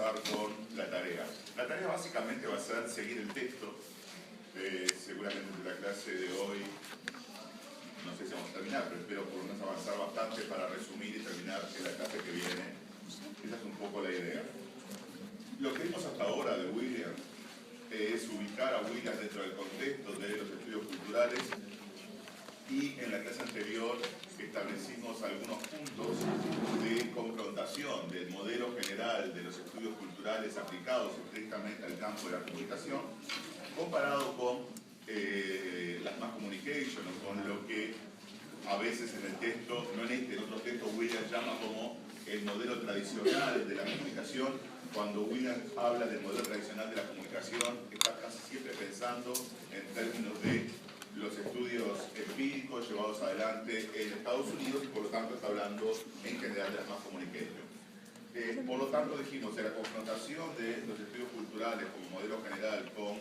comenzar con la tarea. La tarea básicamente va a ser seguir el texto. Seguramente de la clase de hoy, no sé si vamos a terminar, pero espero por lo menos avanzar bastante para resumir y terminar en la clase que viene. Esa es un poco la idea. Lo que vimos hasta ahora de Williams es ubicar a Williams dentro del contexto de los estudios culturales, y en la clase anterior establecimos algunos puntos de confrontación del modelo general de los estudios culturales aplicados estrictamente al campo de la comunicación, comparado con las mass communication, o con lo que a veces en el texto, no en este, en otros textos, Williams llama como el modelo tradicional de la comunicación. Cuando Williams habla del modelo tradicional de la comunicación, está casi siempre pensando en términos de los estudios empíricos llevados adelante en Estados Unidos, y por lo tanto está hablando en general de las mass communication. Por lo tanto dijimos, en la confrontación de los estudios culturales como modelo general con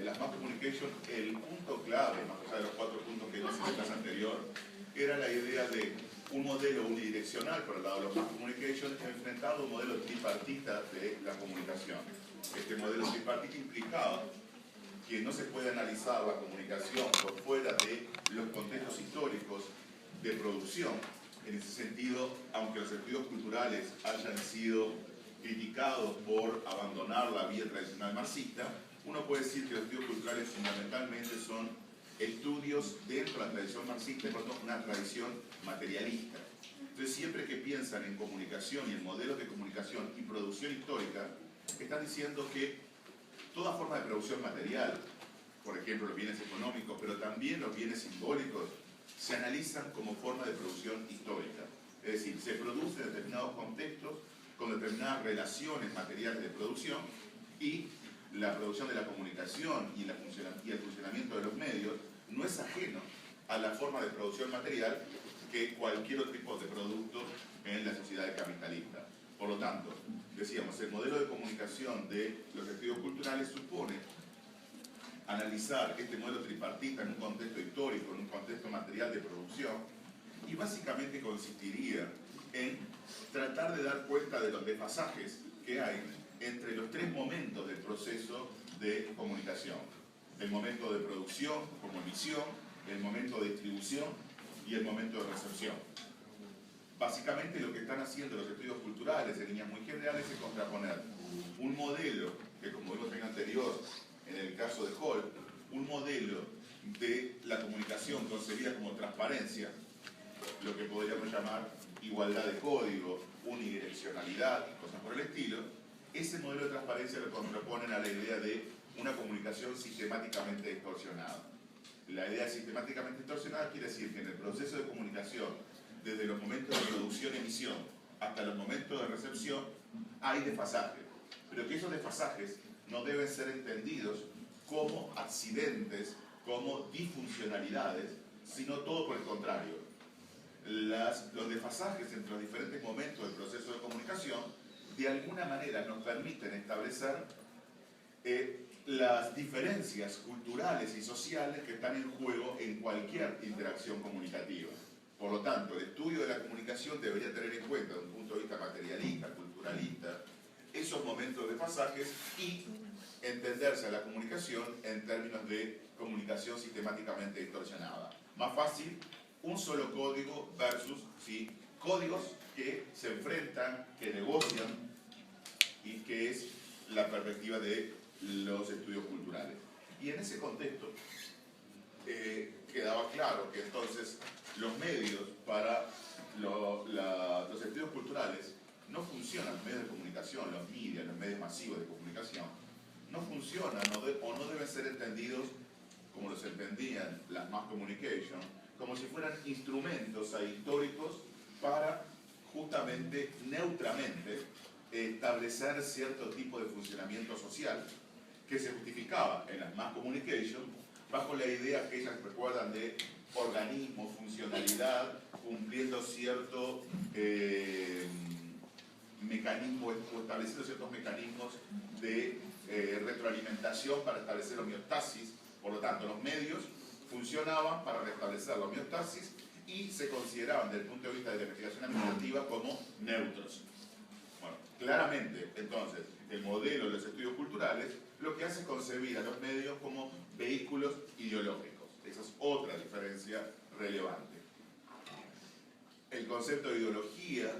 las mass communication, el punto clave, más allá de los 4 puntos que vimos en la clase anterior, era la idea de un modelo unidireccional por el lado de los mass communication enfrentado a un modelo tripartita de la comunicación. Este modelo tripartita implicaba que no se puede analizar la comunicación por fuera de los contextos históricos de producción. En ese sentido, aunque los estudios culturales hayan sido criticados por abandonar la vía tradicional marxista, uno puede decir que los estudios culturales fundamentalmente son estudios dentro de la tradición marxista, y por tanto una tradición materialista. Entonces, siempre que piensan en comunicación y en modelos de comunicación y producción histórica, están diciendo que toda forma de producción material, por ejemplo los bienes económicos, pero también los bienes simbólicos, se analizan como forma de producción histórica. Es decir, se produce en determinados contextos, con determinadas relaciones materiales de producción, y la producción de la comunicación y el funcionamiento de los medios no es ajeno a la forma de producción material que cualquier otro tipo de producto en la sociedad capitalista. Por lo tanto, decíamos, el modelo de comunicación de los estudios culturales supone analizar este modelo tripartita en un contexto histórico, en un contexto material de producción, y básicamente consistiría en tratar de dar cuenta de los desfasajes que hay entre los 3 momentos del proceso de comunicación: el momento de producción como emisión, el momento de distribución y el momento de recepción. Básicamente lo que están haciendo los estudios culturales en líneas muy generales es contraponer un modelo que, como vimos en el anterior, en el caso de Hall, un modelo de la comunicación concebida como transparencia, lo que podríamos llamar igualdad de código, unidireccionalidad y cosas por el estilo. Ese modelo de transparencia lo contraponen a la idea de una comunicación sistemáticamente distorsionada. La idea de sistemáticamente distorsionada quiere decir que en el proceso de comunicación, desde los momentos de producción-emisión hasta los momentos de recepción, hay desfasajes, pero que esos desfasajes no deben ser entendidos como accidentes, como disfuncionalidades, sino todo por el contrario. Los desfasajes entre los diferentes momentos del proceso de comunicación de alguna manera nos permiten establecer las diferencias culturales y sociales que están en juego en cualquier interacción comunicativa. Por lo tanto, el estudio de la comunicación debería tener en cuenta, desde un punto de vista materialista, culturalista, esos momentos de pasajes y entenderse a la comunicación en términos de comunicación sistemáticamente distorsionada. Más fácil, un solo código versus códigos que se enfrentan, que negocian, y que es la perspectiva de los estudios culturales. Y en ese contexto quedaba claro que entonces los medios para los estudios culturales no funcionan, los medios de comunicación, los medios masivos de comunicación, no funcionan o no deben ser entendidos como los entendían las mass communication, como si fueran instrumentos ahistóricos para justamente, neutramente, establecer cierto tipo de funcionamiento social que se justificaba en las mass communication bajo la idea que ellas recuerdan de organismo, funcionalidad, cumpliendo cierto mecanismo, o estableciendo ciertos mecanismos de retroalimentación para establecer homeostasis. Por lo tanto, los medios funcionaban para restablecer la homeostasis y se consideraban desde el punto de vista de la investigación administrativa como neutros. Bueno, Claramente, entonces, el modelo de los estudios culturales lo que hace es concebir a los medios como vehículos ideológicos. Esa es otra diferencia relevante. El concepto de ideología,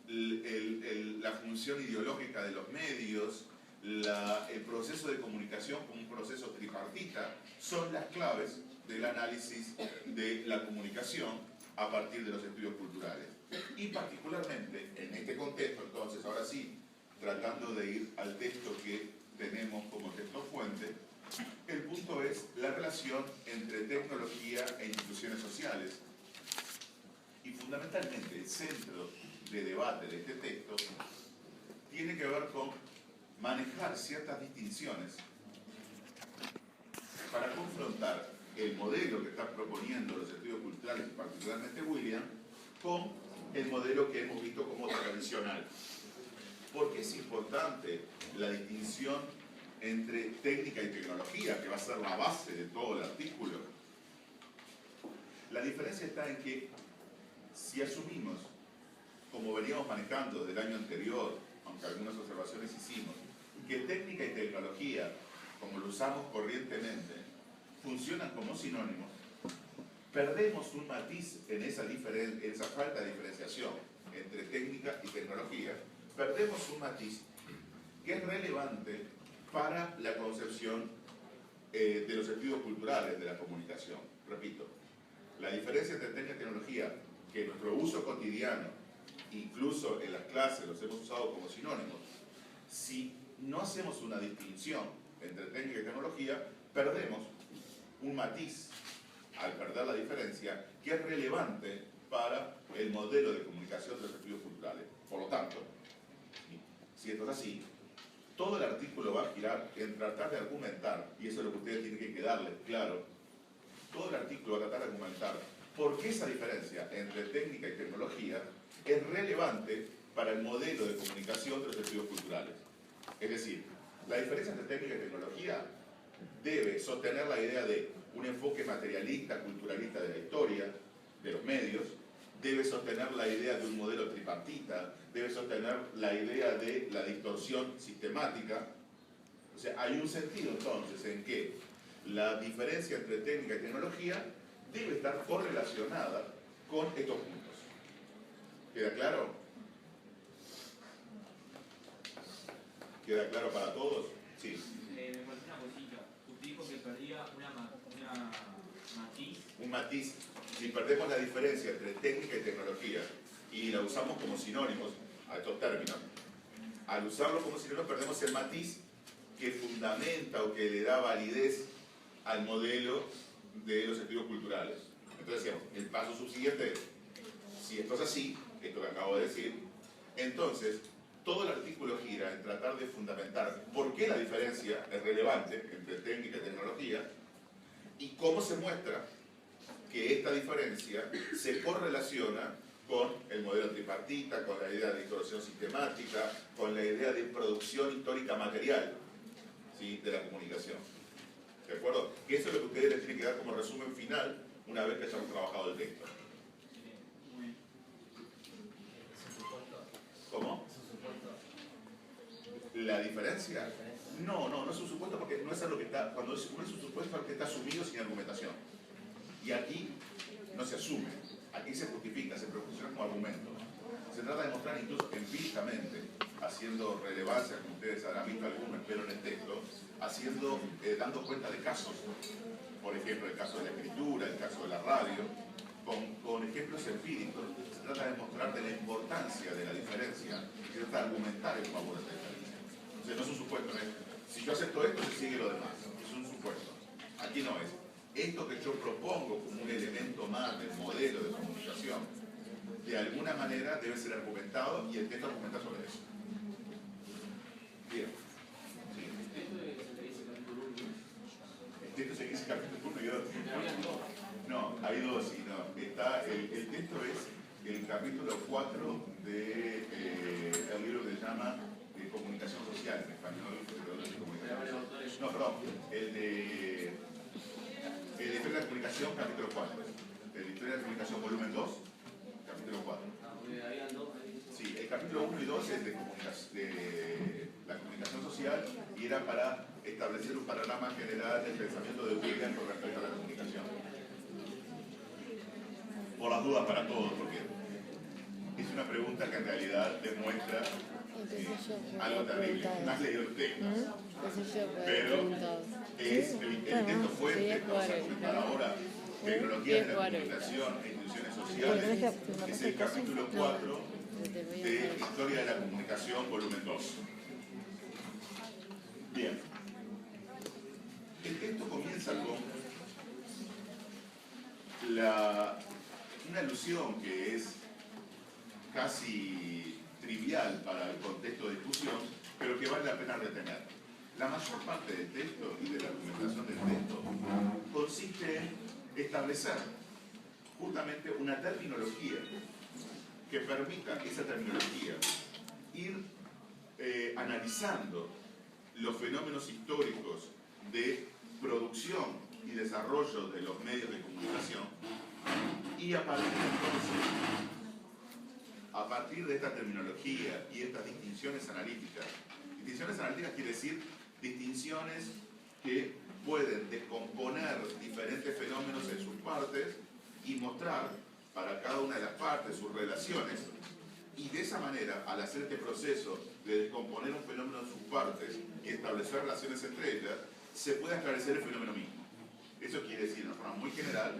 la función ideológica de los medios, el proceso de comunicación como un proceso tripartita, son las claves del análisis de la comunicación a partir de los estudios culturales. Y particularmente en este contexto, entonces, ahora sí, tratando de ir al texto que tenemos como texto fuente, el punto es la relación entre tecnología e instituciones sociales. Y fundamentalmente el centro de debate de este texto tiene que ver con manejar ciertas distinciones para confrontar el modelo que están proponiendo los estudios culturales, y particularmente William, con el modelo que hemos visto como tradicional. ¿Por qué es importante la distinción entre técnica y tecnología, que va a ser la base de todo el artículo? La diferencia está en que si asumimos, como veníamos manejando del año anterior, aunque algunas observaciones hicimos, que técnica y tecnología, como lo usamos corrientemente, funcionan como sinónimos, perdemos un matiz en esa falta de diferenciación entre técnica y tecnología, perdemos un matiz que es relevante para la concepción de los estudios culturales de la comunicación. Repito, la diferencia entre técnica y tecnología, que en nuestro uso cotidiano, incluso en las clases los hemos usado como sinónimos, si no hacemos una distinción entre técnica y tecnología, perdemos un matiz al perder la diferencia que es relevante para el modelo de comunicación de los estudios culturales. Por lo tanto, si esto es así, todo el artículo va a girar en tratar de argumentar, y eso es lo que ustedes tienen que quedarles claro, todo el artículo va a tratar de argumentar por qué esa diferencia entre técnica y tecnología es relevante para el modelo de comunicación de los estudios culturales. Es decir, la diferencia entre técnica y tecnología debe sostener la idea de un enfoque materialista, culturalista de la historia, de los medios, debe sostener la idea de un modelo tripartita, debe sostener la idea de la distorsión sistemática. O sea, hay un sentido entonces en que la diferencia entre técnica y tecnología debe estar correlacionada con estos puntos. ¿Queda claro? ¿Queda claro para todos? Sí. Me falta una cosita. Usted dijo que perdía una matiz. Un matiz. Si perdemos la diferencia entre técnica y tecnología y la usamos como sinónimos a estos términos, al usarlo como sinónimos perdemos el matiz que fundamenta o que le da validez al modelo de los estudios culturales. Entonces decíamos, el paso subsiguiente es, si esto es así, esto que acabo de decir, entonces todo el artículo gira en tratar de fundamentar por qué la diferencia es relevante entre técnica y tecnología y cómo se muestra que esta diferencia se correlaciona con el modelo tripartita, con la idea de distorsión sistemática, con la idea de producción histórica material, ¿sí?, de la comunicación. ¿De acuerdo? Que eso es lo que ustedes les tienen que dar como resumen final una vez que hayamos trabajado el texto. ¿Cómo? ¿La diferencia? No es un supuesto porque no es algo que está, cuando es un supuesto es algo que está asumido sin argumentación. Y aquí no se asume, aquí se justifica, se proporciona como argumento. Se trata de mostrar incluso empíricamente, haciendo relevancia, como ustedes habrán visto algunos, espero en el texto, dando cuenta de casos. Por ejemplo, el caso de la escritura, el caso de la radio, con ejemplos empíricos. Se trata de mostrar de la importancia de la diferencia y se trata de argumentar en favor de la diferencia. Entonces no es un supuesto, si yo acepto esto, se sigue lo demás. Es un supuesto. Aquí no es. Esto que yo propongo como un elemento más del modelo de comunicación, de alguna manera debe ser argumentado y el texto argumenta sobre eso. Bien. Sí. El texto se dice capítulo 1 y 2. No, hay dos y no. Está, el texto es el capítulo 4 del libro que se llama Comunicación Social, en español, no, perdón, el de Historia de la Comunicación, capítulo 4. El de Historia de la Comunicación, volumen 2, capítulo 4. Sí, el capítulo 1 y 2 es de era para establecer un panorama general del pensamiento de William con respecto a la comunicación. Por las dudas para todos, porque es una pregunta que en realidad demuestra algo terrible. No has leído el texto, pero el texto fuente que vamos a presentar ahora, Tecnologías de la Comunicación e Instituciones Sociales, es el capítulo 4 de Historia de la Comunicación, volumen 2. Bien. El texto comienza con una alusión que es casi trivial para el contexto de discusión, pero que vale la pena retener. La mayor parte del texto y de la argumentación del texto consiste en establecer justamente una terminología que permita esa terminología ir analizando los fenómenos históricos de producción y desarrollo de los medios de comunicación y a partir de esta terminología y estas distinciones analíticas quiere decir distinciones que pueden descomponer diferentes fenómenos en sus partes y mostrar para cada una de las partes sus relaciones, y de esa manera, al hacer este proceso de descomponer un fenómeno en sus partes y establecer relaciones entre ellas, se puede esclarecer el fenómeno mismo. Eso quiere decir, de una forma muy general,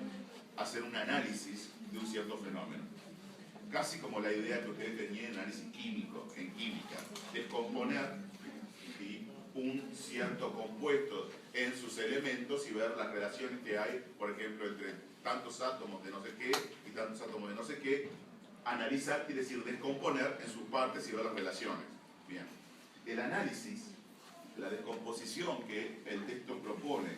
hacer un análisis de un cierto fenómeno. Casi como la idea que ustedes tenían en análisis químico, en química, descomponer, ¿sí?, un cierto compuesto en sus elementos y ver las relaciones que hay, por ejemplo, entre tantos átomos de no sé qué y tantos átomos de no sé qué. Analizar quiere decir descomponer en sus partes y ver las relaciones. Bien. El análisis, la descomposición que el texto propone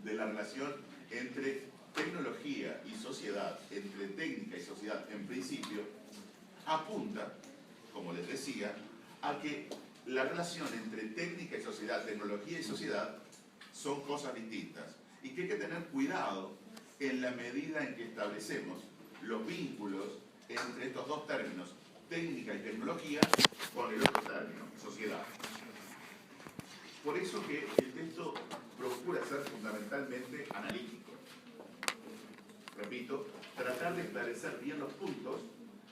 de la relación entre tecnología y sociedad, entre técnica y sociedad en principio, apunta, como les decía, a que la relación entre técnica y sociedad, tecnología y sociedad, son cosas distintas y que hay que tener cuidado en la medida en que establecemos los vínculos entre estos dos términos, técnica y tecnología, con el otro término, sociedad. Por eso que el texto procura ser fundamentalmente analítico. Repito, tratar de esclarecer bien los puntos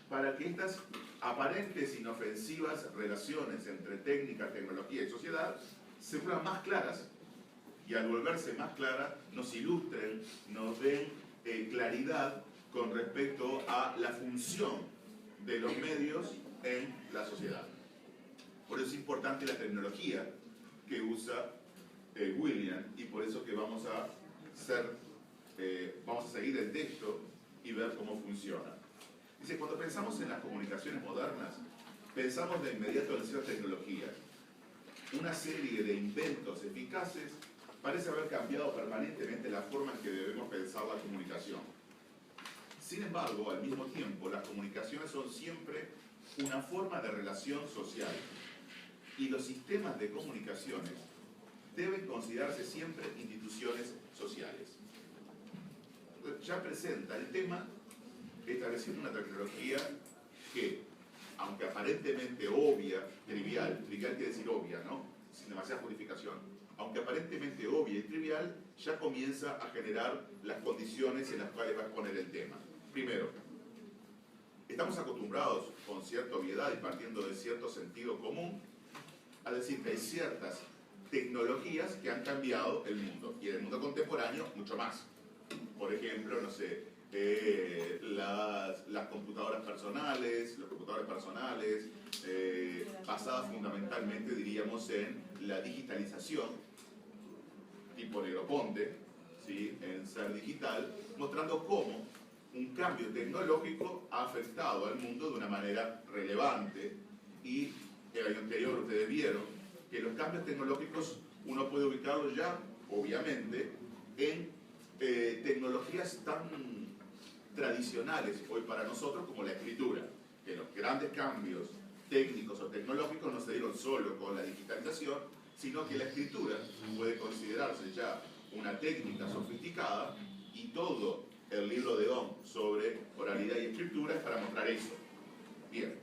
para que estas aparentes inofensivas relaciones entre técnica, tecnología y sociedad se vuelvan más claras, y al volverse más claras nos ilustren, nos den claridad con respecto a la función de los medios en la sociedad. Por eso es importante la terminología que usa William, y por eso que vamos a seguir el texto y ver cómo funciona. Dice, cuando pensamos en las comunicaciones modernas, pensamos de inmediato en ciertas tecnologías. Una serie de inventos eficaces parece haber cambiado permanentemente la forma en que debemos pensar la comunicación. Sin embargo, al mismo tiempo, las comunicaciones son siempre una forma de relación social, y los sistemas de comunicaciones deben considerarse siempre instituciones sociales. Ya presenta el tema estableciendo una terminología que, aunque aparentemente obvia, trivial quiere decir obvia, ¿no?, sin demasiada justificación, aunque aparentemente obvia y trivial, ya comienza a generar las condiciones en las cuales va a exponer el tema. Primero, estamos acostumbrados, con cierta obviedad y partiendo de cierto sentido común, a decir que hay ciertas tecnologías que han cambiado el mundo, y en el mundo contemporáneo mucho más. Por ejemplo, no sé, las computadoras personales, los computadores personales, basadas fundamentalmente, diríamos, en la digitalización, tipo Negroponte, ¿sí?, en Ser Digital, mostrando cómo un cambio tecnológico ha afectado al mundo de una manera relevante. Y el año anterior ustedes vieron que los cambios tecnológicos uno puede ubicarlos ya, obviamente, en tecnologías tan tradicionales hoy para nosotros como la escritura, que los grandes cambios técnicos o tecnológicos no se dieron solo con la digitalización, sino que la escritura puede considerarse ya una técnica sofisticada, y todo el libro de Ohm sobre oralidad y escritura es para mostrar eso. Bien,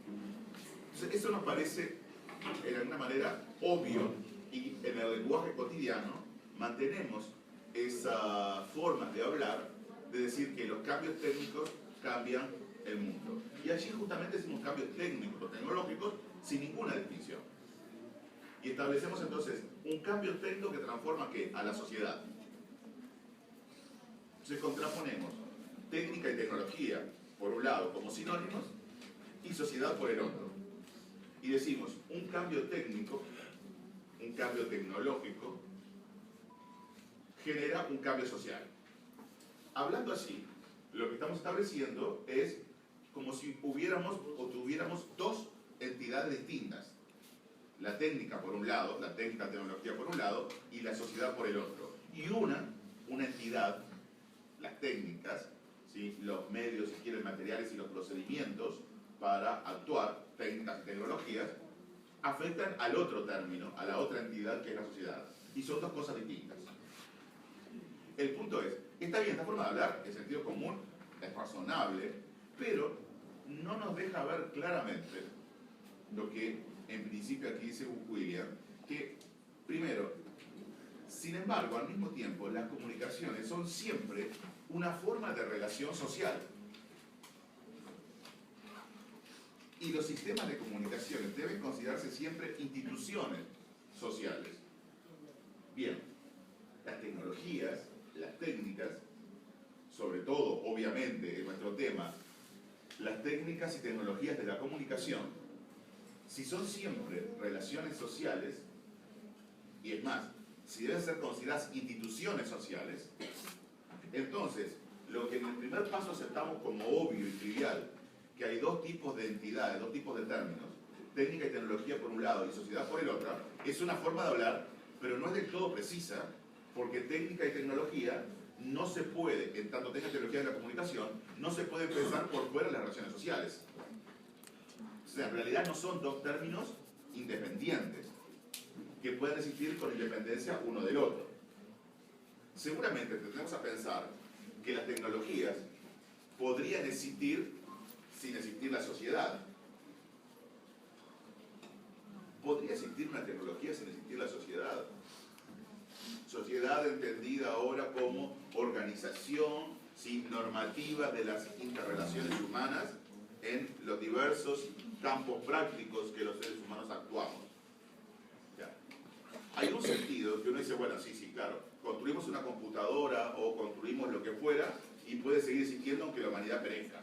entonces eso nos parece de alguna manera obvio Y en el lenguaje cotidiano mantenemos esa forma de hablar, de decir que los cambios técnicos cambian el mundo. Y allí justamente decimos cambios técnicos o tecnológicos sin ninguna distinción. Y establecemos entonces un cambio técnico que transforma ¿qué? A la sociedad. Entonces contraponemos técnica y tecnología, por un lado, como sinónimos, y sociedad por el otro. Y decimos, un cambio técnico, un cambio tecnológico, genera un cambio social. Hablando así, lo que estamos estableciendo es como si hubiéramos o tuviéramos dos entidades distintas. La técnica por un lado, la técnica tecnología por un lado, y la sociedad por el otro. Y una entidad, las técnicas, ¿sí? Los medios, si quieren, materiales y los procedimientos para actuar, técnicas y tecnologías, afectan al otro término, a la otra entidad que es la sociedad. Y son dos cosas distintas. El punto es, está bien, esta forma de hablar, el sentido común, es razonable, pero no nos deja ver claramente lo que en principio aquí dice William, que primero, sin embargo, al mismo tiempo, las comunicaciones son siempre una forma de relación social. Y los sistemas de comunicaciones deben considerarse siempre instituciones sociales. Bien, las tecnologías, las técnicas, sobre todo, obviamente, en nuestro tema, las técnicas y tecnologías de la comunicación, si son siempre relaciones sociales, y es más, si deben ser consideradas instituciones sociales, entonces, lo que en el primer paso aceptamos como obvio y trivial, que hay dos tipos de entidades, dos tipos de términos, técnica y tecnología por un lado y sociedad por el otro, es una forma de hablar, pero no es del todo precisa, porque técnica y tecnología no se puede, en tanto técnica y tecnología de la comunicación, no se puede pensar por fuera de las relaciones sociales. O sea, en realidad no son dos términos independientes, que pueden existir con independencia uno del otro. Seguramente tendremos a pensar que las tecnologías podrían existir sin existir la sociedad. ¿Podría existir una tecnología sin existir la sociedad? Sociedad entendida ahora como organización, ¿sí? Normativa de las interrelaciones humanas en los diversos campos prácticos que los seres humanos actuamos. ¿Ya? Hay un sentido que uno dice, bueno, sí, claro, construimos una computadora o construimos lo que fuera y puede seguir existiendo aunque la humanidad perezca.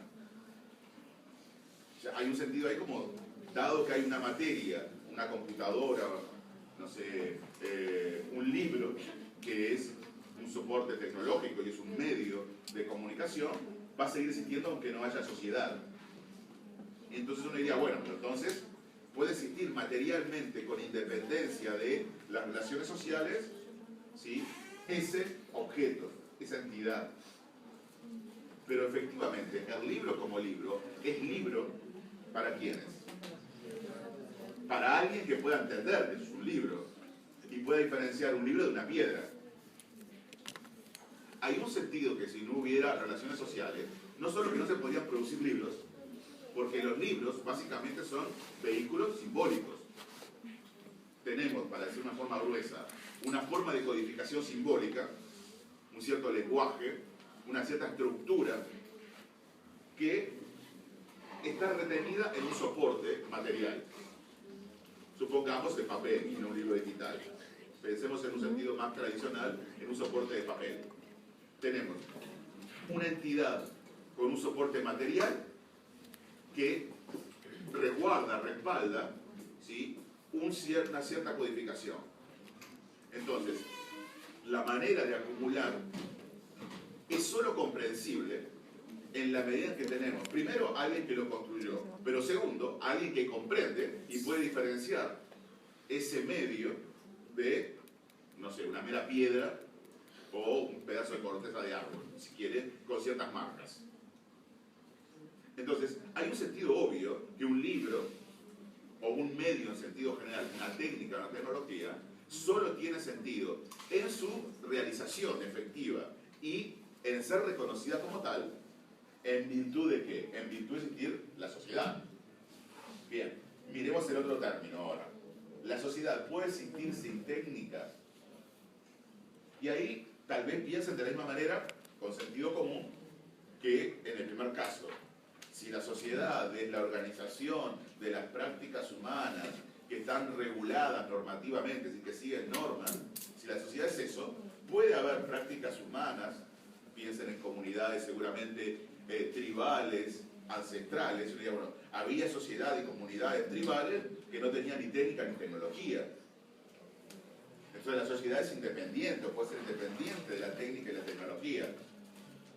O sea, hay un sentido ahí como, dado que hay una materia, una computadora, no sé, un libro que es un soporte tecnológico y es un medio de comunicación, va a seguir existiendo aunque no haya sociedad. Entonces uno diría, bueno, pero entonces puede existir materialmente con independencia de las relaciones sociales, ¿sí? Ese objeto, esa entidad. Pero efectivamente, el libro como libro es libro ¿para quiénes? Para alguien que pueda entender que es un libro y pueda diferenciar un libro de una piedra. Hay un sentido que si no hubiera relaciones sociales, no solo que no se podían producir libros, porque los libros básicamente son vehículos simbólicos. Tenemos, para decir una forma gruesa, una forma de codificación simbólica, un cierto lenguaje, una cierta estructura que está retenida en un soporte material. Supongamos el papel y no un libro digital. Pensemos en un sentido más tradicional, en un soporte de papel. Tenemos una entidad con un soporte material que resguarda, respalda, ¿sí? Una cierta codificación. Entonces, la manera de acumular es solo comprensible en la medida en que tenemos, primero, alguien que lo construyó, pero segundo, alguien que comprende y puede diferenciar ese medio de, no sé, una mera piedra o un pedazo de corteza de árbol, si quiere, con ciertas marcas. Entonces, hay un sentido obvio que un libro o un medio en sentido general, una técnica, una tecnología, solo tiene sentido en su realización efectiva y en ser reconocida como tal, ¿en virtud de qué? En virtud de existir la sociedad. Bien, miremos el otro término ahora. la sociedad puede existir sin técnica. Y ahí tal vez piensen de la misma manera, con sentido común, que en el primer caso. Si la sociedad es la organización de las prácticas humanas que están reguladas normativamente, es decir, que siguen normas, si la sociedad es eso, puede haber prácticas humanas, piensen en comunidades seguramente tribales, ancestrales. Yo diría, bueno, había sociedades y comunidades tribales que no tenían ni técnica ni tecnología. Entonces la sociedad es independiente, o puede ser independiente de la técnica y la tecnología,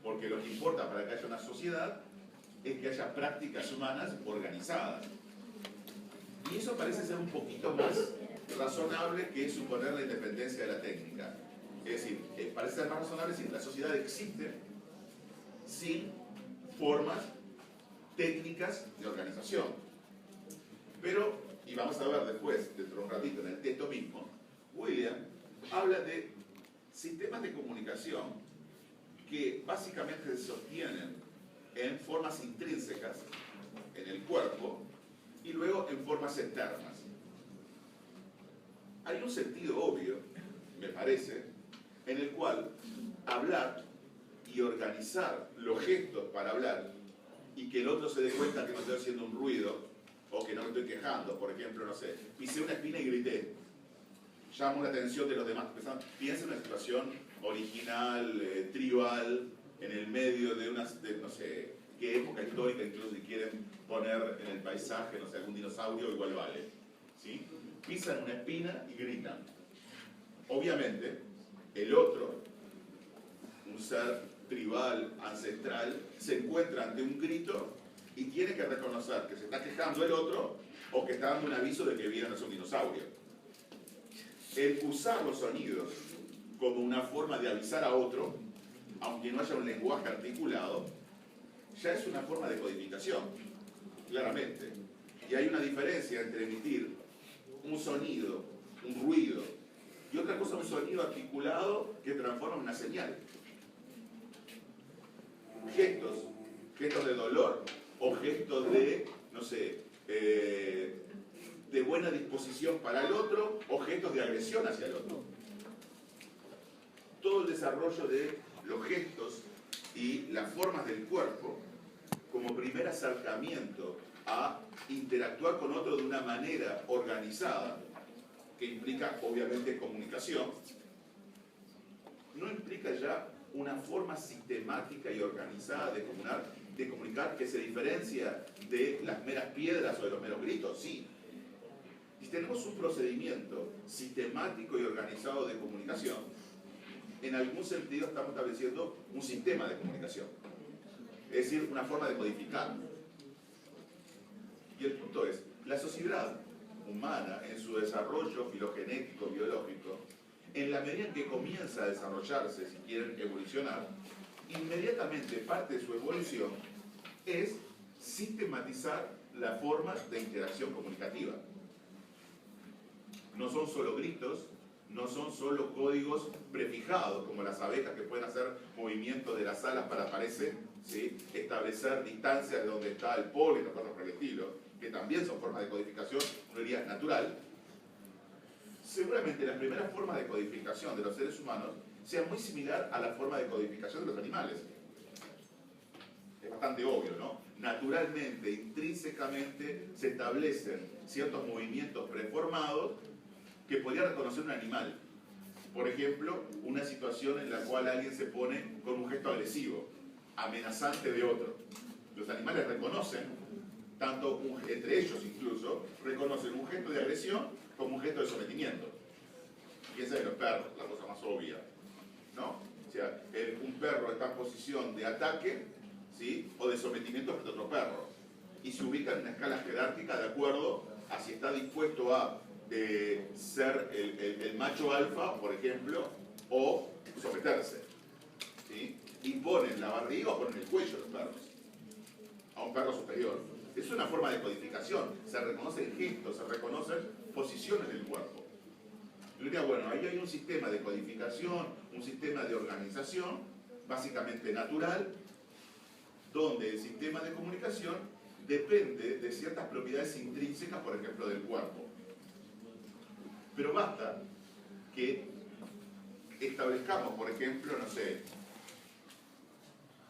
porque lo que importa para que haya una sociedad es que haya prácticas humanas organizadas. Y eso parece ser un poquito más razonable que suponer la independencia de la técnica. Es decir, parece ser más razonable si la sociedad existe sin formas técnicas de organización. Pero, y vamos a ver después, dentro de un ratito, en el texto mismo, William habla de sistemas de comunicación que básicamente se sostienen en formas intrínsecas en el cuerpo y luego en formas externas. Hay un sentido obvio, me parece, en el cual hablar y organizar los gestos para hablar y que el otro se dé cuenta que no estoy haciendo un ruido o que no me estoy quejando. Por ejemplo, no sé, pisé una espina y grité. Llamo la atención de los demás. Piensa en una situación original, tribal, en el medio de una, no sé, qué época histórica, incluso si quieren poner en el paisaje, no sé, algún dinosaurio, igual vale. ¿Sí? Pisan una espina y gritan. Obviamente, el otro, un ser tribal, ancestral, se encuentra ante un grito y tiene que reconocer que se está quejando el otro o que está dando un aviso de que viene a ser un dinosaurio. El usar los sonidos como una forma de avisar a otro, aunque no haya un lenguaje articulado, ya es una forma de codificación, claramente. Y hay una diferencia entre emitir un sonido, un ruido, y otra cosa, un sonido articulado que transforma en una señal. Gestos de dolor o gestos de, no sé, de buena disposición para el otro o gestos de agresión hacia el otro. Todo el desarrollo de los gestos y las formas del cuerpo como primer acercamiento a interactuar con otro de una manera organizada, que implica obviamente comunicación, no implica ya una forma sistemática y organizada de comunicar que se diferencia de las meras piedras o de los meros gritos. Sí. Si tenemos un procedimiento sistemático y organizado de comunicación, en algún sentido estamos estableciendo un sistema de comunicación, es decir, una forma de codificar. Y el punto es, la sociedad humana en su desarrollo filogenético, biológico, en la medida en que comienza a desarrollarse, si quieren evolucionar, inmediatamente parte de su evolución es sistematizar las formas de interacción comunicativa. No son solo gritos, no son solo códigos prefijados, como las abejas que pueden hacer movimientos de las alas para aparecer, ¿sí? Establecer distancias de donde está el polen o cosas por el estilo, que también son formas de codificación, no diría natural. Seguramente las primeras formas de codificación de los seres humanos sean muy similar a la forma de codificación de los animales. Es bastante obvio, ¿no? Naturalmente, intrínsecamente, se establecen ciertos movimientos preformados que podría reconocer un animal. Por ejemplo, una situación en la cual alguien se pone con un gesto agresivo, amenazante de otro. Los animales reconocen, tanto entre ellos incluso, reconocen un gesto de agresión como un gesto de sometimiento. Piensa en los perros, la cosa más obvia, ¿no? O sea, un perro está en posición de ataque, ¿sí? O de sometimiento frente a otro perro. Y se ubica en una escala jerárquica de acuerdo a si está dispuesto a ser el macho alfa, por ejemplo, o someterse. ¿Sí? Y ponen la barriga o ponen el cuello a los perros, a un perro superior. Es una forma de codificación, se reconocen gestos, se reconocen posiciones del cuerpo. Yo diría, bueno, ahí hay un sistema de codificación, un sistema de organización, básicamente natural, donde el sistema de comunicación depende de ciertas propiedades intrínsecas, por ejemplo, del cuerpo. Pero basta que establezcamos, por ejemplo, no sé,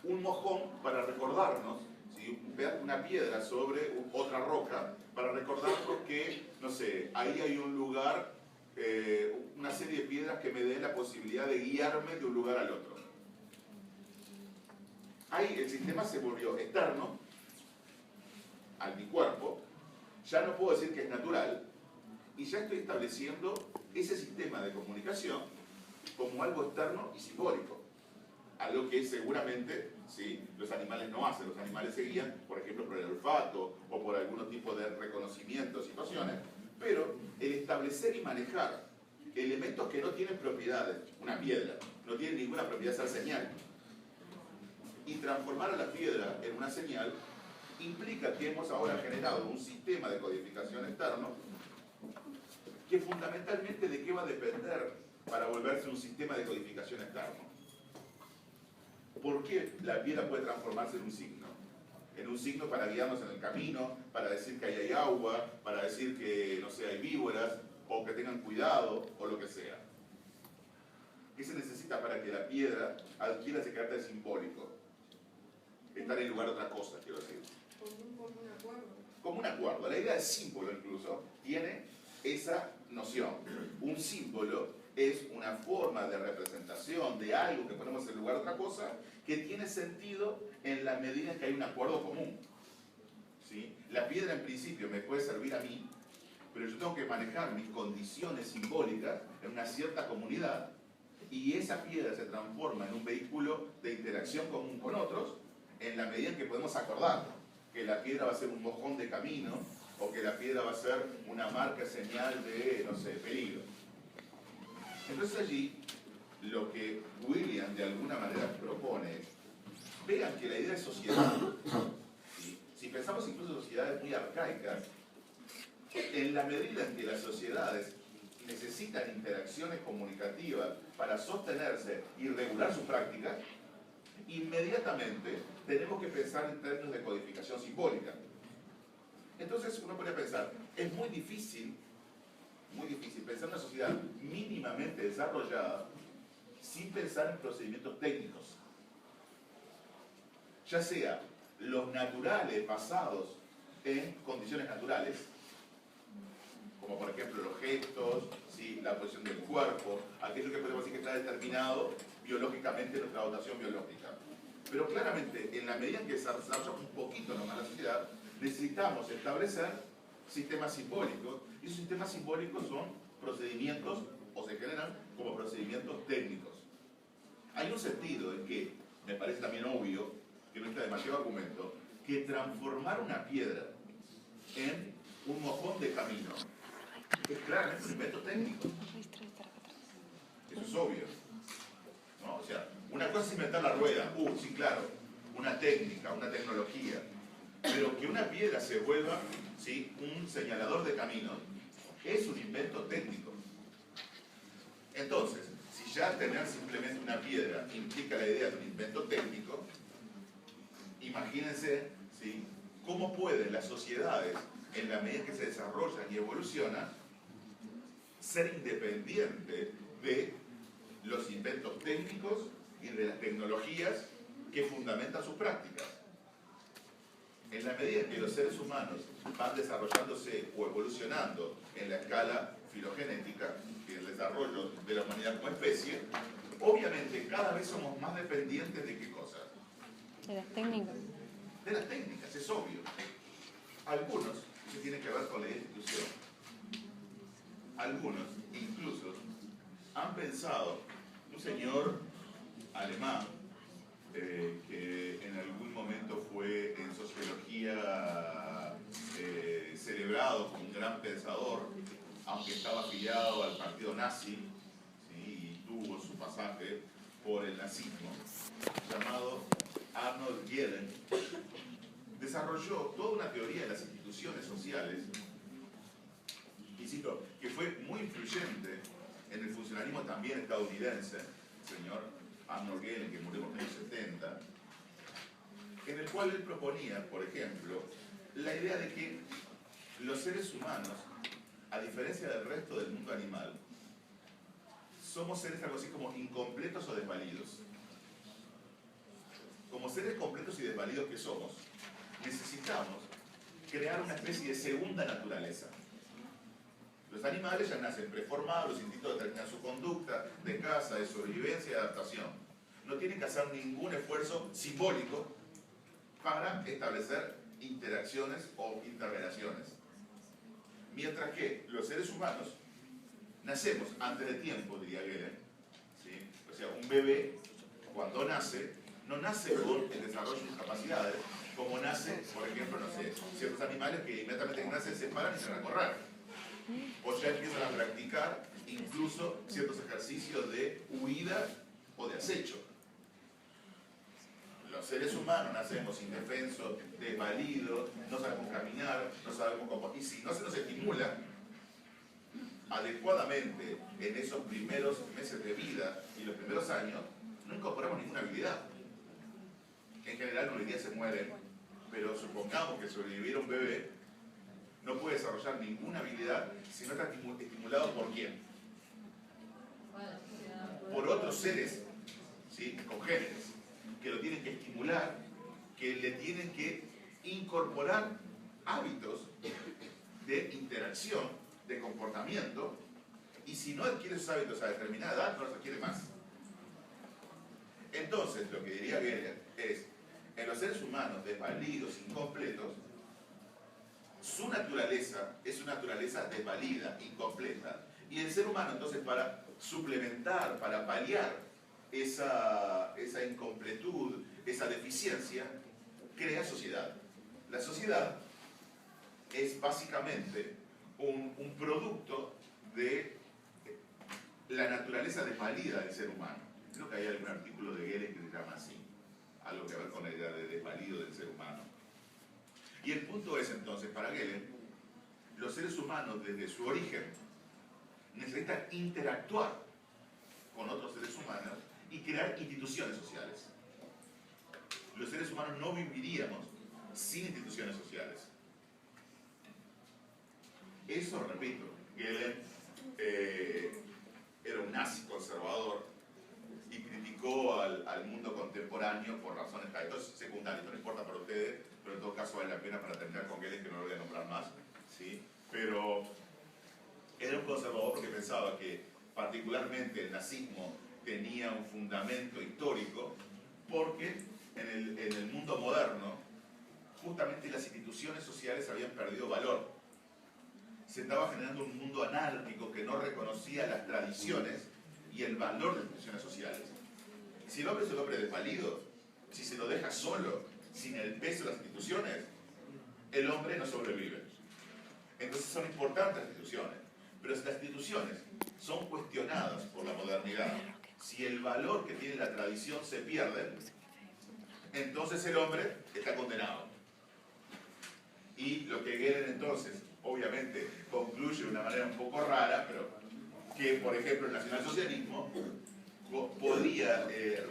un mojón para recordarnos, ¿sí? Ver una piedra sobre otra roca, para recordarnos que, no sé, ahí hay un lugar, una serie de piedras que me den la posibilidad de guiarme de un lugar al otro. Ahí el sistema se volvió externo a mi cuerpo, ya no puedo decir que es natural, y ya estoy estableciendo ese sistema de comunicación como algo externo y simbólico. Algo que seguramente, ¿sí?, los animales no hacen. Los animales se guían, por ejemplo, por el olfato o por algún tipo de reconocimiento de situaciones, pero el establecer y manejar elementos que no tienen propiedades, una piedra, no tiene ninguna propiedad de ser señal, y transformar a la piedra en una señal, implica que hemos ahora generado un sistema de codificación externo que fundamentalmente de qué va a depender para volverse un sistema de codificación externo. ¿Por qué la piedra puede transformarse en un signo? En un signo para guiarnos en el camino, para decir que ahí hay agua, para decir que, no sé, hay víboras, o que tengan cuidado, o lo que sea. ¿Qué se necesita para que la piedra adquiera ese carácter simbólico? Estar en lugar de otra cosa, quiero decir. Como un acuerdo. Como un acuerdo. La idea del símbolo incluso tiene esa noción. Un símbolo es una forma de representación de algo que ponemos en lugar de otra cosa que tiene sentido en la medida en que hay un acuerdo común. ¿Sí? La piedra en principio me puede servir a mí, pero yo tengo que manejar mis condiciones simbólicas en una cierta comunidad y esa piedra se transforma en un vehículo de interacción común con otros en la medida en que podemos acordar que la piedra va a ser un mojón de camino o que la piedra va a ser una marca señal de, no sé, peligro. Entonces allí, lo que William de alguna manera propone es, vean que la idea de sociedad, ¿sí?, si pensamos incluso en sociedades muy arcaicas, en la medida en que las sociedades necesitan interacciones comunicativas para sostenerse y regular sus prácticas, inmediatamente tenemos que pensar en términos de codificación simbólica. Entonces uno podría pensar, es muy difícil pensar en una sociedad mínimamente desarrollada sin pensar en procedimientos técnicos. Ya sea los naturales basados en condiciones naturales, como por ejemplo los gestos, ¿sí?, la posición del cuerpo, aquello que podemos decir que está determinado biológicamente en nuestra dotación biológica. Pero claramente, en la medida en que desarrollamos un poquito nomás la sociedad, necesitamos establecer sistemas simbólicos, y esos sistemas simbólicos son procedimientos, o se generan como procedimientos técnicos. Hay un sentido en que, me parece también obvio, que no está demasiado argumento, que transformar una piedra en un mojón de camino es claramente un invento técnico. Eso es obvio, ¿no? O sea, una cosa es inventar la rueda, sí, claro, una técnica, una tecnología, pero que una piedra se vuelva, ¿sí?, un señalador de camino es un invento técnico. Entonces, si ya tener simplemente una piedra implica la idea de un invento técnico, imagínense, ¿sí?, cómo pueden las sociedades, en la medida que se desarrollan y evolucionan, ser independientes de los inventos técnicos y de las tecnologías que fundamentan sus prácticas. En la medida en que los seres humanos van desarrollándose o evolucionando en la escala filogenética, que es el desarrollo de la humanidad como especie, obviamente cada vez somos más dependientes de qué cosas. De las técnicas. De las técnicas, es obvio. Algunos, que tienen que ver con la institución, algunos incluso han pensado, un señor alemán que en algún momento fue en sociología celebrado como un gran pensador, aunque estaba afiliado al partido nazi, ¿sí?, y tuvo su pasaje por el nazismo, llamado Arnold Gehlen, desarrolló toda una teoría de las instituciones sociales, insisto, que fue muy influyente en el funcionalismo también estadounidense, el señor Arnold Gehlen, que murió en los años 70, en el cual él proponía, por ejemplo, la idea de que los seres humanos, a diferencia del resto del mundo animal, somos seres algo así como incompletos o desvalidos. Como seres completos y desvalidos que somos, necesitamos crear una especie de segunda naturaleza. Los animales ya nacen preformados, los instintos determinan su conducta de caza, de sobrevivencia y de adaptación. No tienen que hacer ningún esfuerzo simbólico para establecer interacciones o interrelaciones. Mientras que los seres humanos nacemos antes de tiempo, diría Gelen, ¿sí? O sea, un bebé cuando nace, no nace con el desarrollo de sus capacidades, como nace, por ejemplo, no sé, ciertos animales que inmediatamente que nacen se paran y se van a correr. O ya empiezan a practicar incluso ciertos ejercicios de huida o de acecho. Los seres humanos nacemos indefensos, desvalidos, no sabemos caminar, no sabemos cómo. Y si no se nos estimula adecuadamente en esos primeros meses de vida y los primeros años, no incorporamos ninguna habilidad. En general, los días se mueren, pero supongamos que sobrevivir a un bebé no puede desarrollar ninguna habilidad si no está estimulado por quién. Por otros seres, ¿sí? Congéneres, que lo tienen que estimular, que le tienen que incorporar hábitos de interacción, de comportamiento, y si no adquiere esos hábitos a determinada edad, no los adquiere más. Entonces, lo que diría Gelen es, en los seres humanos desvalidos, incompletos, su naturaleza es una naturaleza desvalida, incompleta. Y el ser humano, entonces, para suplementar, para paliar esa incompletud, esa deficiencia, crea sociedad. La sociedad es básicamente un producto de la naturaleza desvalida del ser humano. Creo que hay algún artículo de Gelen que se llama así, algo que ver con la idea de desvalido del ser humano. Y el punto es entonces, para Gelen, los seres humanos desde su origen necesitan interactuar con otros seres humanos y crear instituciones sociales. Los seres humanos no viviríamos sin instituciones sociales. Eso, repito, Gelen era un nazi conservador y criticó al mundo contemporáneo por razones secundarias. No importa para ustedes, pero en todo caso vale la pena para terminar con Gelen, que no lo voy a nombrar más, ¿sí? Pero era un conservador porque pensaba que particularmente el nazismo tenía un fundamento histórico porque en el mundo moderno justamente las instituciones sociales habían perdido valor. Se estaba generando un mundo anárquico que no reconocía las tradiciones y el valor de las instituciones sociales. Si el hombre es un hombre desvalido, si se lo deja solo, sin el peso de las instituciones, el hombre no sobrevive. Entonces son importantes las instituciones, pero si las instituciones son cuestionadas por la modernidad, si el valor que tiene la tradición se pierde, entonces el hombre está condenado. Y lo que Gelen entonces, obviamente, concluye de una manera un poco rara, pero que, por ejemplo, el nacionalsocialismo podía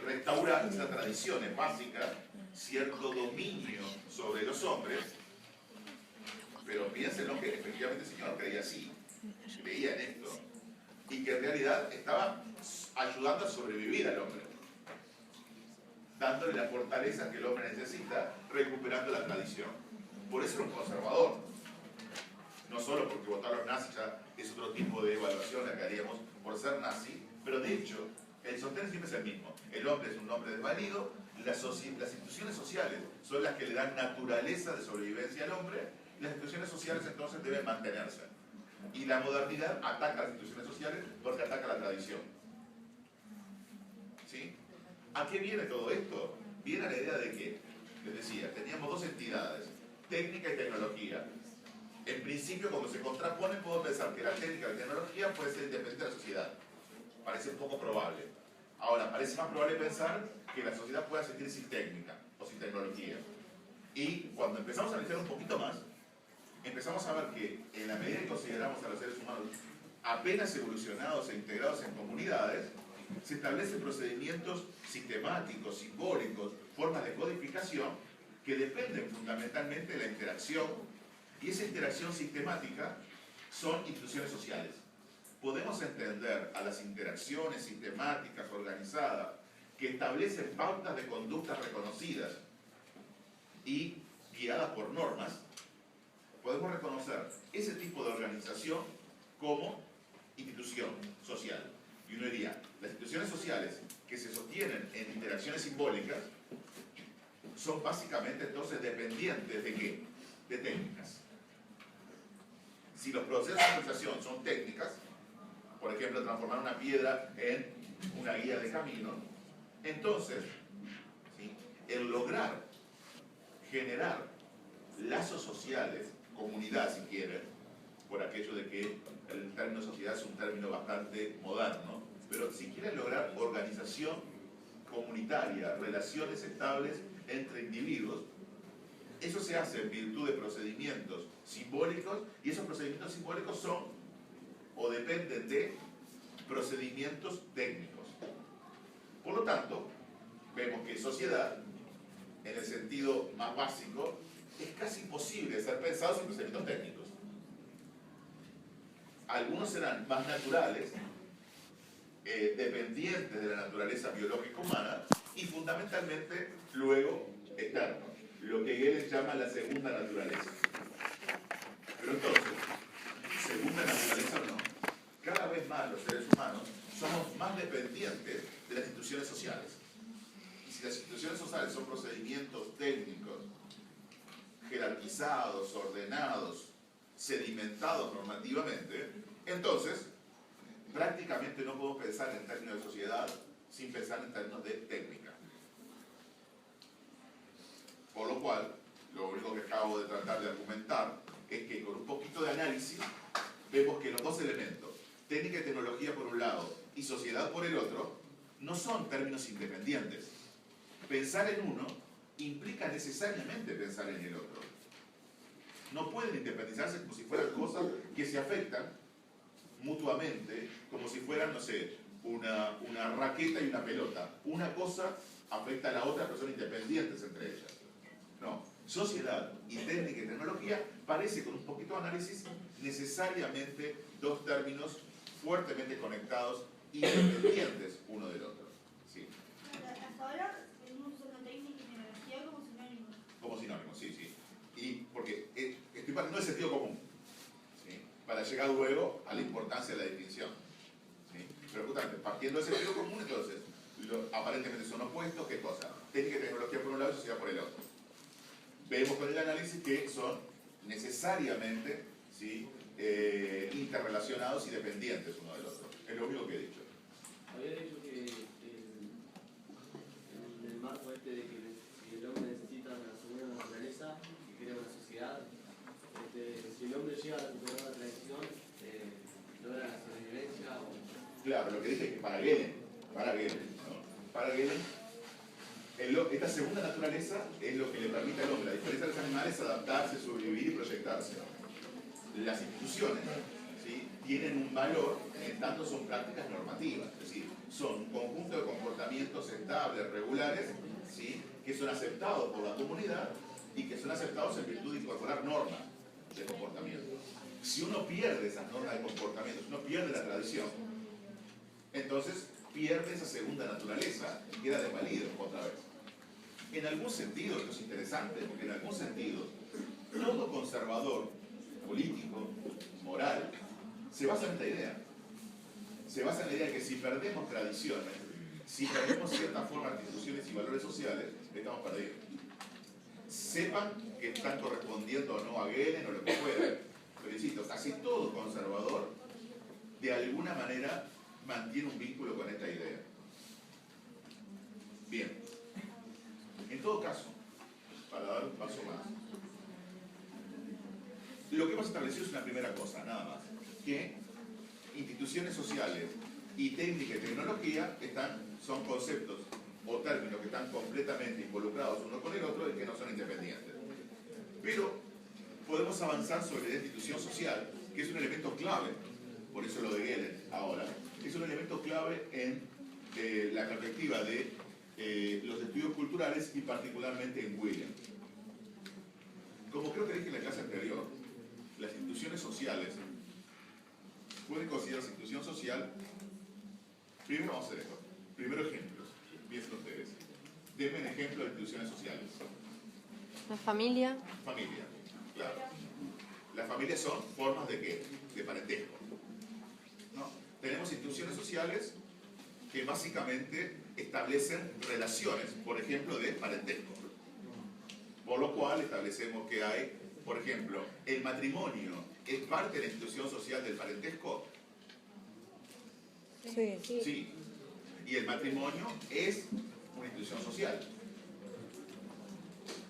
restaurar estas tradiciones básicas, cierto dominio sobre los hombres, pero piénsenlo que efectivamente el señor creía así, creía en esto, y que en realidad estaba ayudando a sobrevivir al hombre, dándole la fortaleza que el hombre necesita, recuperando la tradición. Por eso era un conservador. No solo porque votar a los nazis ya es otro tipo de evaluación la que haríamos por ser nazi, pero de hecho, el sostén siempre es el mismo. El hombre es un hombre desvalido, las instituciones sociales son las que le dan naturaleza de sobrevivencia al hombre, y las instituciones sociales entonces deben mantenerse. Y la modernidad ataca las instituciones sociales porque ataca la tradición. ¿Sí? ¿A qué viene todo esto? Viene a la idea de que, les decía, teníamos dos entidades, técnica y tecnología. En principio, cuando se contraponen, puedo pensar que la técnica y la tecnología puede ser independiente de la sociedad. Parece un poco probable. Ahora, parece más probable pensar que la sociedad pueda existir sin técnica o sin tecnología. Y cuando empezamos a analizar un poquito más, empezamos a ver que en la medida que consideramos a los seres humanos apenas evolucionados e integrados en comunidades, se establecen procedimientos sistemáticos, simbólicos, formas de codificación que dependen fundamentalmente de la interacción, y esa interacción sistemática son instituciones sociales. Podemos entender a las interacciones sistemáticas, organizadas, que establecen pautas de conductas reconocidas y guiadas por normas. Podemos reconocer ese tipo de organización como institución social. Y uno diría, las instituciones sociales que se sostienen en interacciones simbólicas son básicamente entonces dependientes ¿de qué? De técnicas. Si los procesos de organización son técnicas, por ejemplo, transformar una piedra en una guía de camino, entonces, ¿sí?, el lograr generar lazos sociales, comunidad si quieren, por aquello de que el término sociedad es un término bastante moderno, pero si quieren lograr organización comunitaria, relaciones estables entre individuos, eso se hace en virtud de procedimientos simbólicos, y esos procedimientos simbólicos son o dependen de procedimientos técnicos. Por lo tanto, vemos que sociedad, en el sentido más básico, es casi imposible ser pensado sin procedimientos técnicos. Algunos serán más naturales, dependientes de la naturaleza biológica humana, y fundamentalmente luego externos, lo que Hegel llama la segunda naturaleza. Pero entonces, segunda naturaleza o no, cada vez más los seres humanos somos más dependientes de las instituciones sociales. Y si las instituciones sociales son procedimientos técnicos, jerarquizados, ordenados, sedimentados normativamente, entonces prácticamente no podemos pensar en términos de sociedad sin pensar en términos de técnica. Por lo cual, lo único que acabo de tratar de argumentar es que con un poquito de análisis vemos que los dos elementos, técnica y tecnología por un lado y sociedad por el otro, no son términos independientes. Pensar en uno implica necesariamente pensar en el otro. No pueden independizarse como si fueran cosas que se afectan mutuamente, como si fueran, no sé, una raqueta y una pelota. Una cosa afecta a la otra, pero son independientes entre ellas. No, sociedad y técnica y tecnología parece, con un poquito de análisis, necesariamente dos términos fuertemente conectados y dependientes uno del otro. ¿Sí? Hasta ahora venimos usando técnica y tecnología como sinónimos. Como sinónimos, sí, sí. Y porque estoy partiendo del sentido común, ¿sí?, para llegar luego a la importancia de la distinción. ¿Sí? Pero justamente, partiendo del sentido común, entonces, aparentemente son opuestos, ¿qué cosa? Técnica y tecnología por un lado y sociedad por el otro. Vemos con el análisis que son necesariamente, ¿sí?, interrelacionados y dependientes uno del otro. Es lo único que he dicho. Había dicho que en el marco de que el hombre necesita una segunda naturaleza y crea una sociedad, si el hombre llega a recuperar la tradición, logra la sobrevivencia o... Claro, lo que dije es que para Gehlen, ¿no?, para Gehlen, esta segunda naturaleza es lo que le permite al hombre, a diferencia de los animales, adaptarse, sobrevivir y proyectarse. Las instituciones, ¿sí?, tienen un valor en tanto son prácticas normativas, es decir, son un conjunto de comportamientos estables, regulares, ¿sí?, que son aceptados por la comunidad y que son aceptados en virtud de incorporar normas de comportamiento. Si uno pierde esas normas de comportamiento, si uno pierde la tradición, entonces pierde esa segunda naturaleza y queda desvalido otra vez. En algún sentido, esto es interesante, porque en algún sentido, todo conservador político, moral, se basa en esta idea. Se basa en la idea de que si perdemos tradiciones, si perdemos cierta forma de instituciones y valores sociales, estamos perdidos. Sepan que están correspondiendo o no a Gehlen o lo que fuera, pero insisto, casi todo conservador, de alguna manera, mantiene un vínculo con esta idea. Bien. En todo caso, para dar un paso más, lo que hemos establecido es una primera cosa, nada más, que instituciones sociales y técnica y tecnología son conceptos o términos que están completamente involucrados uno con el otro y que no son independientes. Pero podemos avanzar sobre la institución social, que es un elemento clave, por eso lo de Gehlen ahora, es un elemento clave en la perspectiva de los estudios culturales y particularmente en William. Como creo que dije en la clase anterior, las instituciones sociales puede considerarse institución social. Primero vamos a hacer esto. Primero ejemplos. Piensen ustedes. Denme un ejemplo de instituciones sociales. La familia. Familia, claro. Las familias son formas de ¿qué? De parentesco. ¿No? Tenemos instituciones sociales que básicamente establecen relaciones, por ejemplo, de parentesco. Por lo cual establecemos que hay, por ejemplo, el matrimonio es parte de la institución social del parentesco. Sí. Sí. Y el matrimonio es una institución social.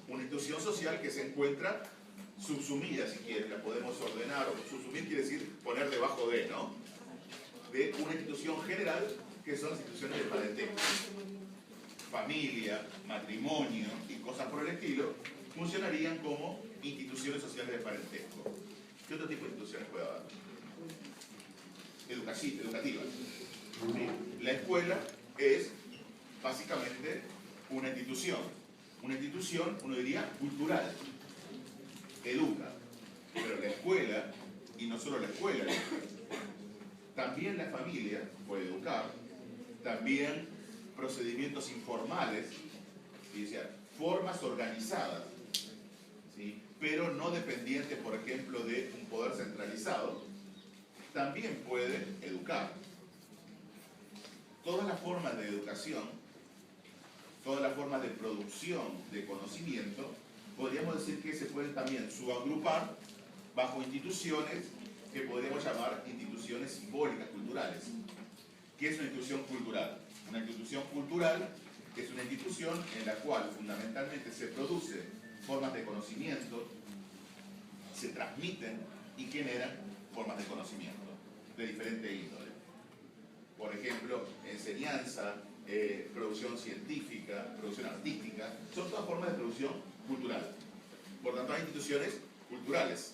Una institución social que se encuentra subsumida, si quieren, la podemos ordenar, o subsumir quiere decir poner debajo de, ¿no? De una institución general que son las instituciones de parentesco. Familia, matrimonio y cosas por el estilo funcionarían como instituciones sociales de parentesco. ¿Qué otro tipo de instituciones puede haber? Educativas. ¿Sí? La escuela es básicamente una institución. Una institución, uno diría, cultural. Educa. Pero la escuela, y no solo la escuela, también la familia puede educar, también procedimientos informales, ¿sí? O sea, formas organizadas, ¿sí? Pero no dependientes, por ejemplo, de un poder centralizado, también pueden educar. Todas las formas de educación, todas las formas de producción de conocimiento, podríamos decir que se pueden también subagrupar bajo instituciones que podríamos llamar instituciones simbólicas, culturales. ¿Qué es una institución cultural? Una institución cultural es una institución en la cual fundamentalmente se producen formas de conocimiento, se transmiten y generan formas de conocimiento de diferente índole. Por ejemplo, enseñanza, producción científica, producción artística, son todas formas de producción cultural. Por tanto, hay instituciones culturales.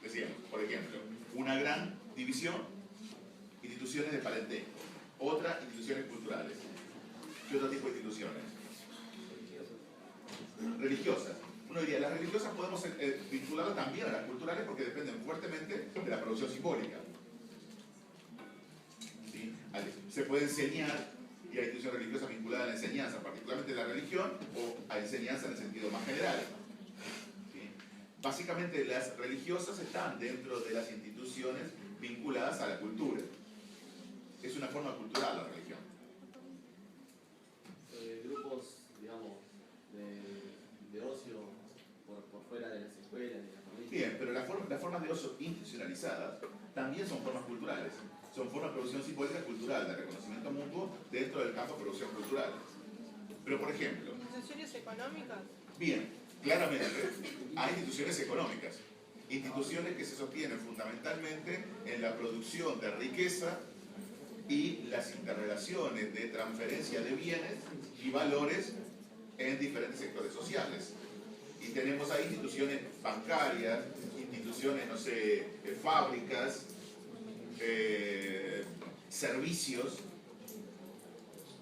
Decíamos, por ejemplo, una gran división, instituciones de parentesco. Otra, instituciones culturales. ¿Qué otro tipo de instituciones? Religiosas. Uno diría, las religiosas podemos vincularlas también a las culturales porque dependen fuertemente de la producción simbólica. ¿Sí? Se puede enseñar, y hay instituciones religiosas vinculadas a la enseñanza, particularmente la religión, o a enseñanza en el sentido más general. ¿Sí? Básicamente las religiosas están dentro de las instituciones vinculadas a la cultura. Es una forma cultural la religión. Grupos, digamos, de ocio por fuera de las escuelas, de la familia. Bien, pero las formas de ocio institucionalizadas también son formas culturales. Son formas de producción simbólica cultural, de reconocimiento mutuo dentro del campo de producción cultural. Pero, por ejemplo... ¿Instituciones económicas? Bien, claramente hay instituciones económicas. Instituciones que se sostienen fundamentalmente en la producción de riqueza y las interrelaciones de transferencia de bienes y valores en diferentes sectores sociales. Y tenemos ahí instituciones bancarias, instituciones, no sé, fábricas, servicios,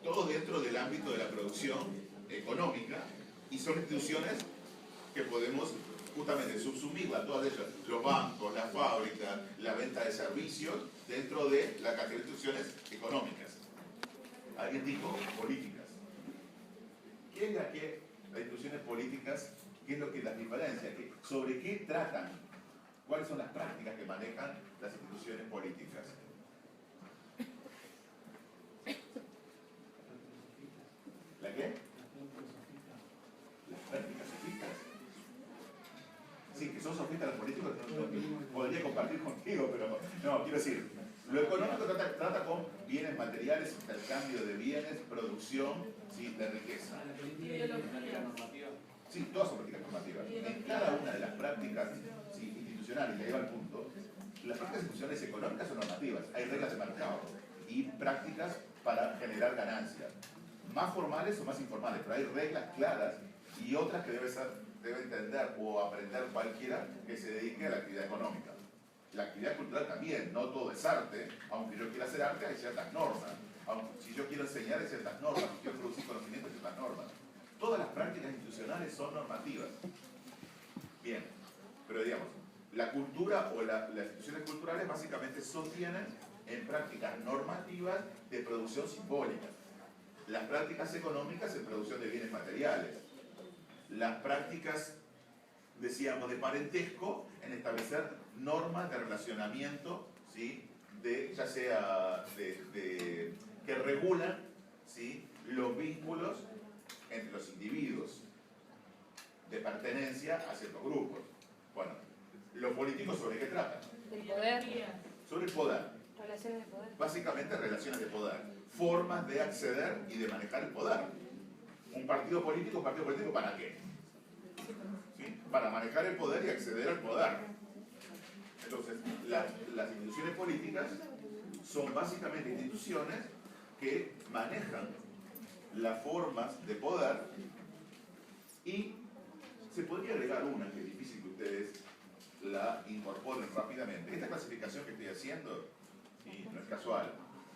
todo dentro del ámbito de la producción económica, y son instituciones que podemos justamente subsumir a todas ellas, los bancos, las fábricas, la venta de servicios, dentro de la categoría de instituciones económicas. Alguien dijo políticas. ¿Qué es las instituciones políticas? ¿Qué es lo que las diferencia? ¿Sobre qué tratan? ¿Cuáles son las prácticas que manejan las instituciones políticas? ¿La qué? Las prácticas sofistas. Sí, que son sofistas los políticos, podría compartir contigo, pero no, quiero decir, lo económico trata con bienes materiales, intercambio de bienes, producción, ¿sí? De riqueza. Sí, todas son prácticas normativas. En cada una de las prácticas, ¿sí? Institucionales, y ahí va el punto, las prácticas institucionales económicas son normativas, hay reglas de mercado y prácticas para generar ganancias, más formales o más informales, pero hay reglas claras y otras que debe entender o aprender cualquiera que se dedique a la actividad económica. La actividad cultural también, no todo es arte, aunque yo quiera hacer arte hay ciertas normas, aunque si yo quiero enseñar hay ciertas normas, si quiero producir conocimiento hay ciertas normas. Todas las prácticas institucionales son normativas. Bien, pero digamos, La cultura o las instituciones culturales básicamente sostienen en prácticas normativas de producción simbólica. Las prácticas económicas en producción de bienes materiales. Las prácticas, decíamos, de parentesco en establecer normas de relacionamiento, ¿sí? Ya sea que regulan, ¿sí?, los vínculos entre los individuos de pertenencia a ciertos grupos. Bueno, los políticos ¿sobre qué tratan? El poder. Sobre el poder. Relaciones de poder. Básicamente relaciones de poder. Formas de acceder y de manejar el poder. ¿Un partido político para qué? ¿Sí? Para manejar el poder y acceder al poder. Entonces, las instituciones políticas son básicamente instituciones que manejan las formas de poder, y se podría agregar una que es difícil que ustedes la incorporen rápidamente. Esta clasificación que estoy haciendo, y no es casual,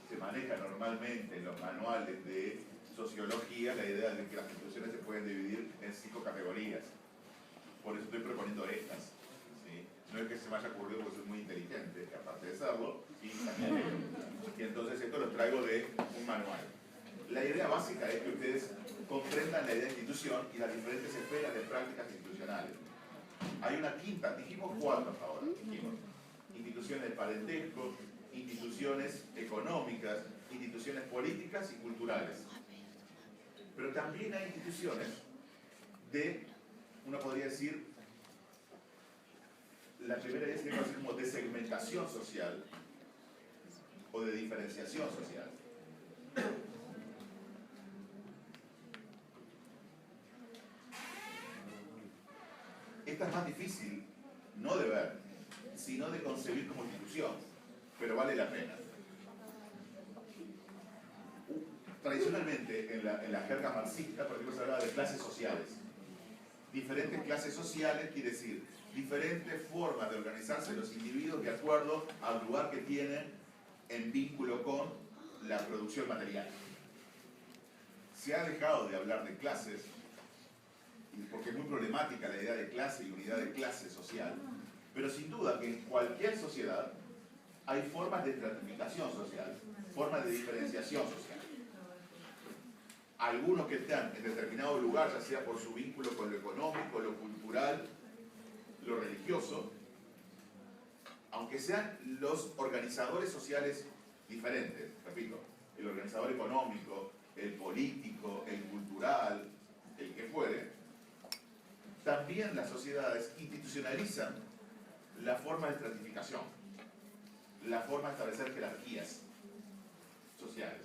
se maneja normalmente en los manuales de sociología la idea de que las instituciones se pueden dividir en 5 categorías. Por eso estoy proponiendo estas. ¿Sí? No es que se me haya ocurrido porque soy muy inteligente, aparte de serlo, y entonces esto lo traigo de un manual. La idea básica es que ustedes comprendan la idea de institución y las diferentes esferas de prácticas institucionales. Hay una quinta, dijimos 4 hasta ahora, dijimos instituciones de parentesco, instituciones económicas, instituciones políticas y culturales. Pero también hay instituciones de, uno podría decir, la primera es algo así como de segmentación social o de diferenciación social. Esta es más difícil, no de ver, sino de concebir como institución, pero vale la pena. Tradicionalmente, en la jerga marxista, por ejemplo, se hablaba de clases sociales. Diferentes clases sociales quiere decir diferentes formas de organizarse los individuos de acuerdo al lugar que tienen en vínculo con la producción material. Se ha dejado de hablar de clases, porque es muy problemática la idea de clase y unidad de clase social, pero sin duda que en cualquier sociedad hay formas de estratificación social, formas de diferenciación social. Algunos que están en determinado lugar, ya sea por su vínculo con lo económico, lo cultural, lo religioso, aunque sean los organizadores sociales diferentes, repito, el organizador económico, el político, el cultural, el que fuere, también las sociedades institucionalizan la forma de estratificación, la forma de establecer jerarquías sociales.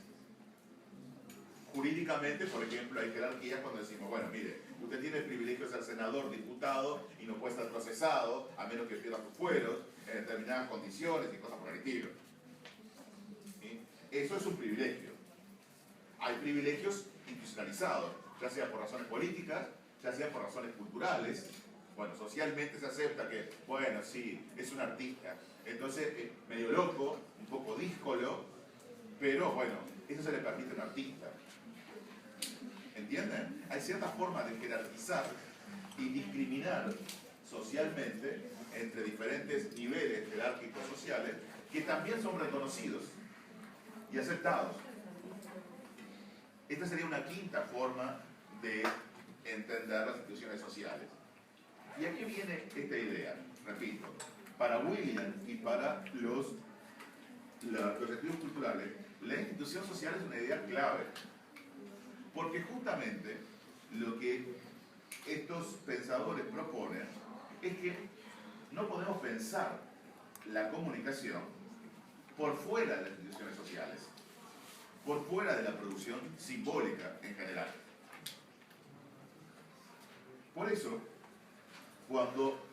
Jurídicamente, por ejemplo, hay jerarquías cuando decimos, bueno, mire, usted tiene el privilegio de ser senador, diputado, y no puede ser procesado, a menos que pierda sus fueros, en determinadas condiciones y cosas por el estilo. ¿Sí? Eso es un privilegio. Hay privilegios institucionalizados, ya sea por razones políticas, ya sea por razones culturales. Bueno, socialmente se acepta que, bueno, sí, es un artista, entonces medio loco, un poco díscolo, pero bueno, eso se le permite a un artista. ¿Entienden? Hay ciertas formas de jerarquizar y discriminar socialmente entre diferentes niveles jerárquicos sociales que también son reconocidos y aceptados. Esta sería una quinta forma de entender las instituciones sociales. ¿Y aquí viene esta idea? Repito, para William y para los estudios culturales, la institución social es una idea clave. Porque justamente lo que estos pensadores proponen es que no podemos pensar la comunicación por fuera de las instituciones sociales, por fuera de la producción simbólica en general. Por eso, cuando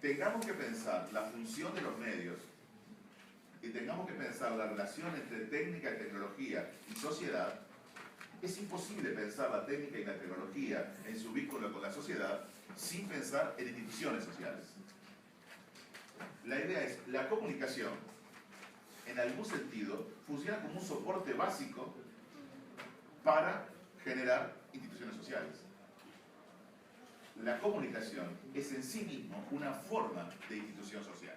tengamos que pensar la función de los medios y tengamos que pensar la relación entre técnica y tecnología y sociedad, es imposible pensar la técnica y la tecnología en su vínculo con la sociedad sin pensar en instituciones sociales. La idea es, la comunicación, en algún sentido, funciona como un soporte básico para generar instituciones sociales. la comunicación es en sí mismo una forma de institución social.